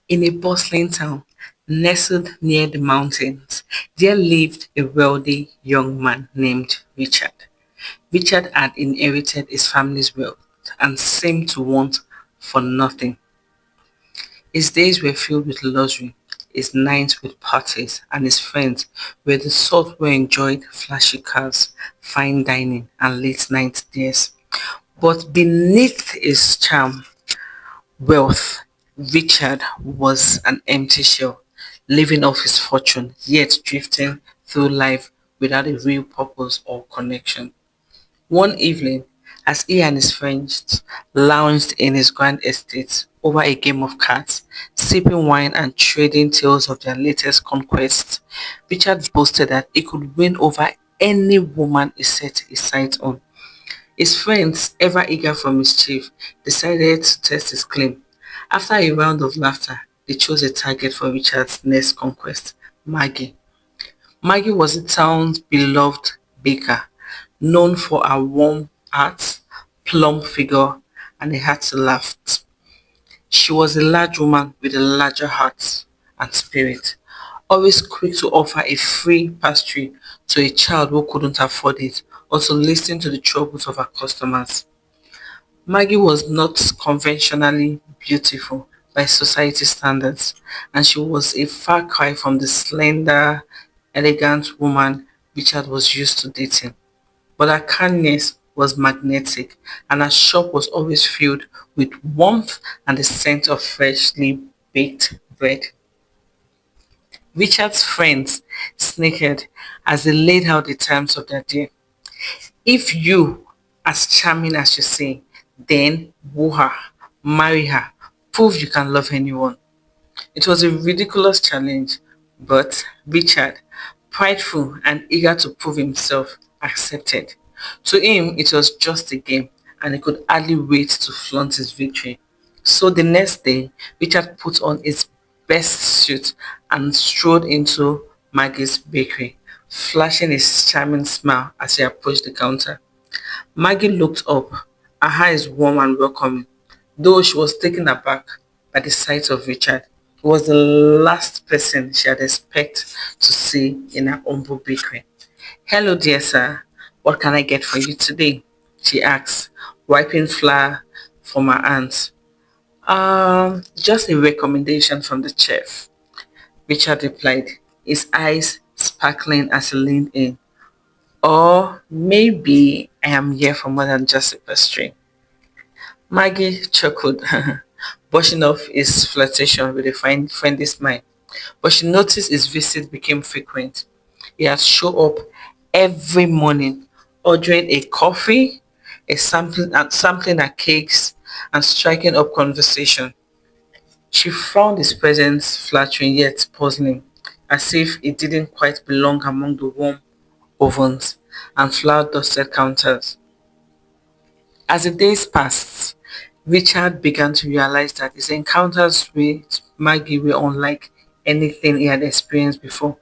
In a bustling town nestled near the mountains, there lived a wealthy young man named Richard. Richard had inherited his family's wealth and seemed to want for nothing. His days were filled with luxury, his nights with parties, and his friends were the sort who enjoyed flashy cars, fine dining, and late night dinners. But beneath his charm, wealth, Richard was an empty shell, living off his fortune, yet drifting through life without a real purpose or connection. One evening, as he and his friends lounged in his grand estate over a game of cards, sipping wine and trading tales of their latest conquests, Richard boasted that he could win over any woman he set his sights on. His friends, ever eager for mischief, decided to test his claim. After a round of laughter, they chose a target for Richard's next conquest, Maggie. Maggie was the town's beloved baker, known for her warm heart, plump figure, and a heart to laugh. She was a large woman with a larger heart and spirit, always quick to offer a free pastry to a child who couldn't afford it or to listen to the troubles of her customers. Maggie was not conventionally beautiful by society standards, and she was a far cry from the slender, elegant woman Richard was used to dating. But her kindness was magnetic, and her shop was always filled with warmth and the scent of freshly baked bread. Richard's friends snickered as they laid out the terms of their deal. If you, as charming as you say, then woo her, marry her, prove you can love anyone. It was a ridiculous challenge, but Richard, prideful and eager to prove himself, accepted. To him, it was just a game, and he could hardly wait to flaunt his victory. So the next day, Richard put on his best suit and strode into Maggie's bakery, flashing his charming smile as he approached the counter. Maggie looked up, her eyes warm and welcoming, though she was taken aback by the sight of Richard. He was the last person she had expected to see in her humble bakery. Hello, dear sir. What can I get for you today? She asked, wiping flour from her hands. Just a recommendation from the chef, Richard replied, his eyes sparkling as he leaned in. Or maybe I am here for more than just a pastry. Maggie chuckled, brushing off his flirtation with a friendly smile. But she noticed his visits became frequent. He had show up every morning, ordering a coffee, sampling her cakes, and striking up conversation. She found his presence flattering yet puzzling, as if it didn't quite belong among the warm ovens and flour-dusted counters. As the days passed, Richard began to realize that his encounters with Maggie were unlike anything he had experienced before.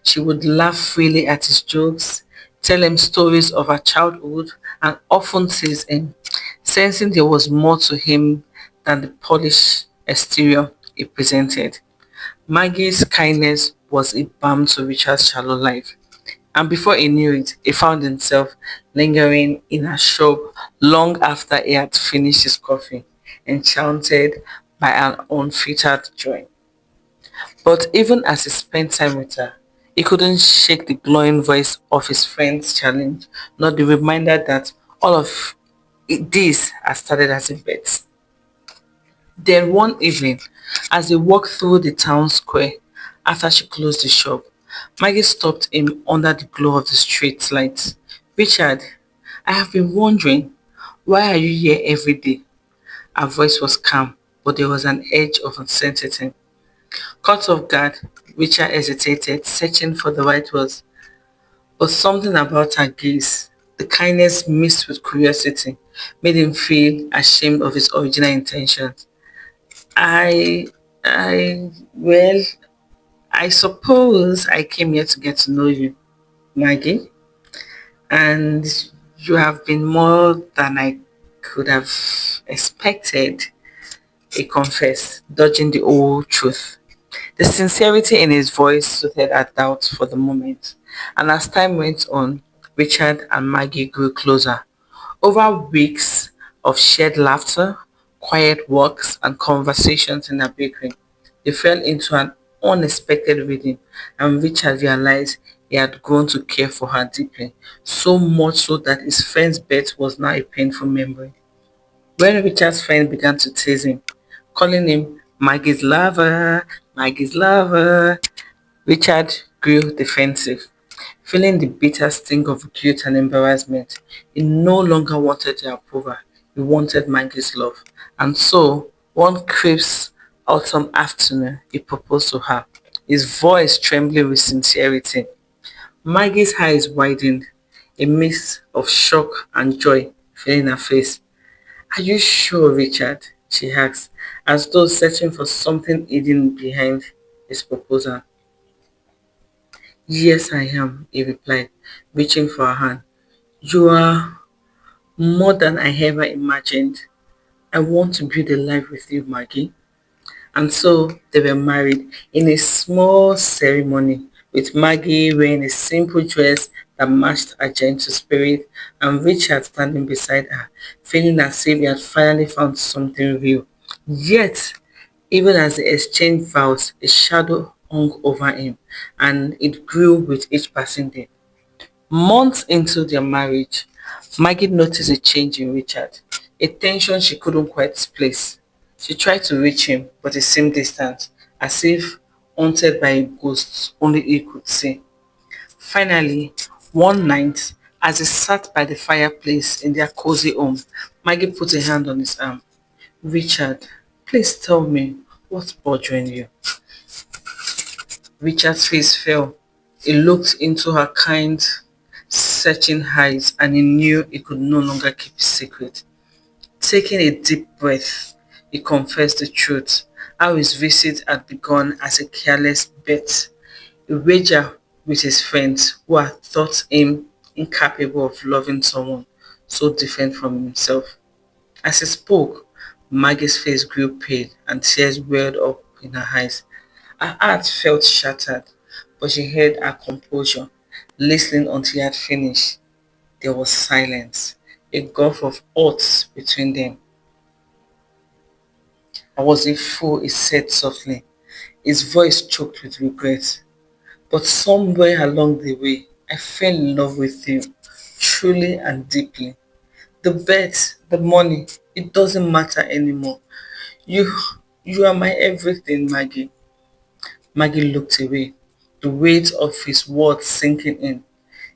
She would laugh freely at his jokes, tell him stories of her childhood, and often tease him, sensing there was more to him than the polished exterior he presented. Maggie's kindness was a balm to Richard's shallow life. And before he knew it, he found himself lingering in her shop long after he had finished his coffee, enchanted by an unfiltered joy. But even as he spent time with her, he couldn't shake the glowing voice of his friend's challenge, nor the reminder that all of this had started as a bet. Then one evening, as they walked through the town square after she closed the shop, Maggie stopped him under the glow of the street lights. Richard, I have been wondering, why are you here every day? Her voice was calm, but there was an edge of uncertainty. Caught off guard, Richard hesitated, searching for the right words. But something about her gaze, the kindness mixed with curiosity, made him feel ashamed of his original intentions. I, well, I suppose I came here to get to know you, Maggie, and you have been more than I could have expected. he confessed, dodging the old truth. The sincerity in his voice soothed her doubt for the moment, and as time went on, Richard and Maggie grew closer. Over weeks of shared laughter, quiet walks, and conversations in a bakery, they fell into an unexpected rhythm, and Richard realized he had grown to care for her deeply, so much so that his friend's birth was now a painful memory. When Richard's friend began to tease him, calling him Maggie's lover, Richard grew defensive. Feeling the bitter sting of guilt and embarrassment, he no longer wanted their approval. He wanted Maggie's love. And so, one crisp autumn afternoon, he proposed to her, his voice trembling with sincerity. Maggie's eyes widened, a mix of shock and joy filling her face. Are you sure, Richard? She asked, as though searching for something hidden behind his proposal. Yes, I am, he replied, reaching for her hand. You are more than I ever imagined. I want to build a life with you, Maggie. And so they were married in a small ceremony, with Maggie wearing a simple dress that matched her gentle spirit and Richard standing beside her, feeling as if he had finally found something real. Yet, even as they exchanged vows, a shadow hung over him, and it grew with each passing day. Months into their marriage, Maggie noticed a change in Richard, a tension she couldn't quite place. She tried to reach him, but he seemed distant, as if haunted by a ghost only he could see. Finally, one night, as he sat by the fireplace in their cozy home, Maggie put a hand on his arm. Richard, please tell me what's bothering you. Richard's face fell. He looked into her kind, searching eyes, and he knew he could no longer keep his secret. Taking a deep breath, he confessed the truth, how his visit had begun as a careless bet, a wager with his friends who had thought him incapable of loving someone so different from himself. As he spoke, Maggie's face grew pale and tears welled up in her eyes. Her heart felt shattered, but she held her composure, listening until he had finished. There was silence, a gulf of oaths between them. I was a fool, he said softly, his voice choked with regret. But somewhere along the way, I fell in love with you, truly and deeply. The bet, the money, it doesn't matter anymore. You, you are my everything, Maggie. Maggie looked away, the weight of his words sinking in.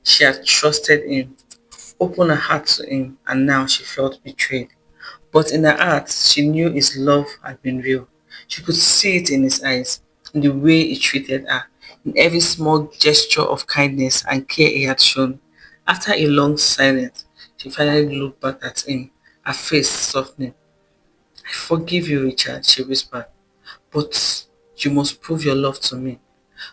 She had trusted him, opened her heart to him, and now she felt betrayed. But in her heart, she knew his love had been real. She could see it in his eyes, in the way he treated her, in every small gesture of kindness and care he had shown. After a long silence, she finally looked back at him, her face softening. I forgive you, Richard, she whispered, but you must prove your love to me.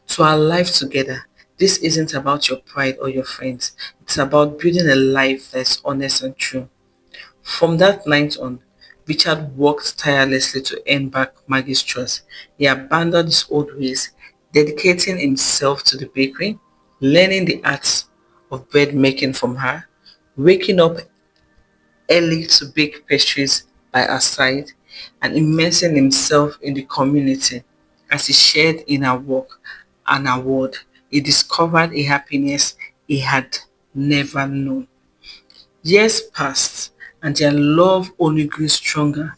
To our life together, this isn't about your pride or your friends. It's about building a life that's honest and true. From that night on, Richard worked tirelessly to earn back Maggie's trust. He abandoned his old ways, dedicating himself to the bakery, learning the arts of bread making from her, waking up early to bake pastries by her side, and immersing himself in the community. As he shared in her work and her word, he discovered a happiness he had never known. Years passed, and their love only grew stronger.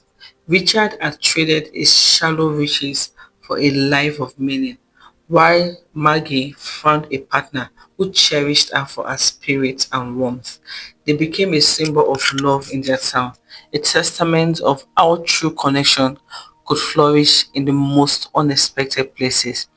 Richard had traded his shallow riches for a life of meaning, while Maggie found a partner who cherished her for her spirit and warmth. They became a symbol of love in their town, a testament of how true connection could flourish in the most unexpected places.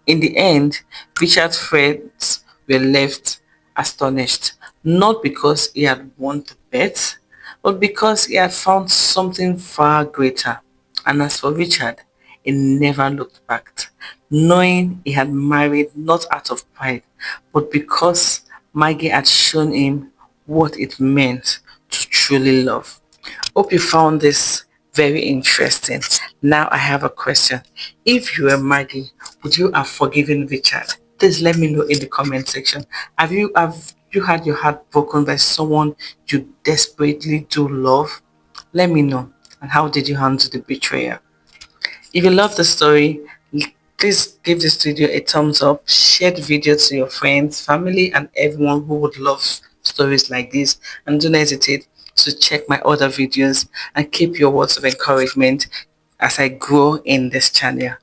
In the end, Richard's friends were left astonished, not because he had won the bet, but because he had found something far greater. And as for Richard, he never looked back, knowing he had married not out of pride, but because Maggie had shown him what it meant to truly love. Hope you found this Very interesting. Now I have a question. If you were Maggie, would you have forgiven Richard? Please let me know in the comment section. Have you had your heart broken by someone you desperately do love? Let me know. And how did you handle the betrayal? If you love the story, please give this video a thumbs up, share the video to your friends, family, and everyone who would love stories like this. And do not hesitate to check my other videos and keep your words of encouragement as I grow in this channel.